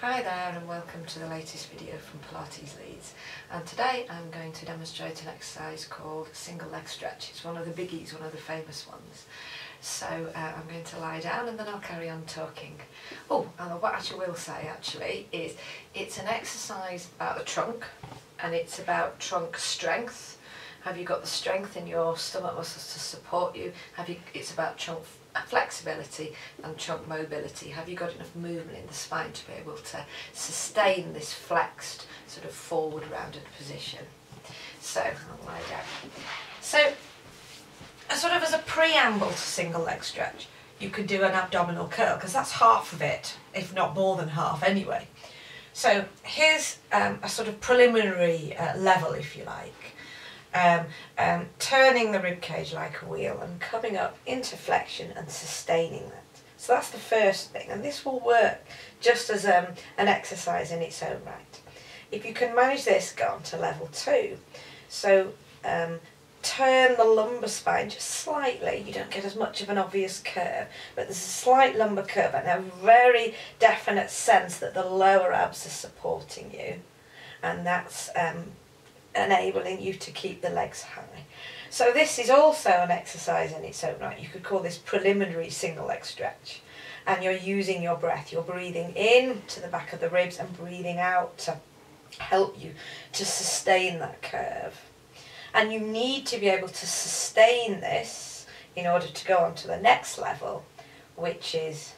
Hi there and welcome to the latest video from Pilates Leeds, and today I'm going to demonstrate an exercise called single leg stretch. It's one of the biggies, one of the famous ones. So I'm going to lie down and then I'll carry on talking. Oh, and what I will say is it's an exercise about the trunk, and it's about trunk strength. Have you got the strength in your stomach muscles to support you? It's about trunk flexibility and trunk mobility. Have you got enough movement in the spine to be able to sustain this flexed sort of forward rounded position? So I'll lie down. So sort of as a preamble to single leg stretch, you could do an abdominal curl, because that's half of it, if not more than half anyway. So here's a sort of preliminary level, if you like. Turning the rib cage like a wheel and coming up into flexion and sustaining that. So that's the first thing, and this will work just as an exercise in its own right. If you can manage this, go on to level 2. So turn the lumbar spine just slightly. You don't get as much of an obvious curve, but there's a slight lumbar curve and a very definite sense that the lower abs are supporting you, and that's enabling you to keep the legs high. So this is also an exercise in its own right. You could call this preliminary single leg stretch, and you're using your breath. You're breathing in to the back of the ribs and breathing out to help you to sustain that curve. And you need to be able to sustain this in order to go on to the next level, which is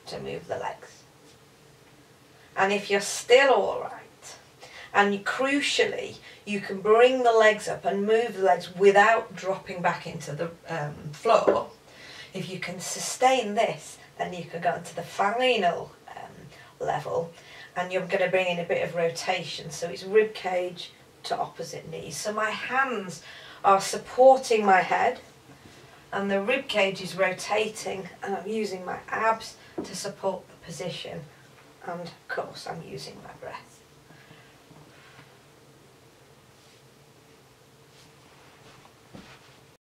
to move the legs. And if you're still all right, and crucially, you can bring the legs up and move the legs without dropping back into the floor. If you can sustain this, then you can go into the final level, and you're going to bring in a bit of rotation. So it's rib cage to opposite knees. So my hands are supporting my head, and the rib cage is rotating, and I'm using my abs to support the position, and of course I'm using my breath.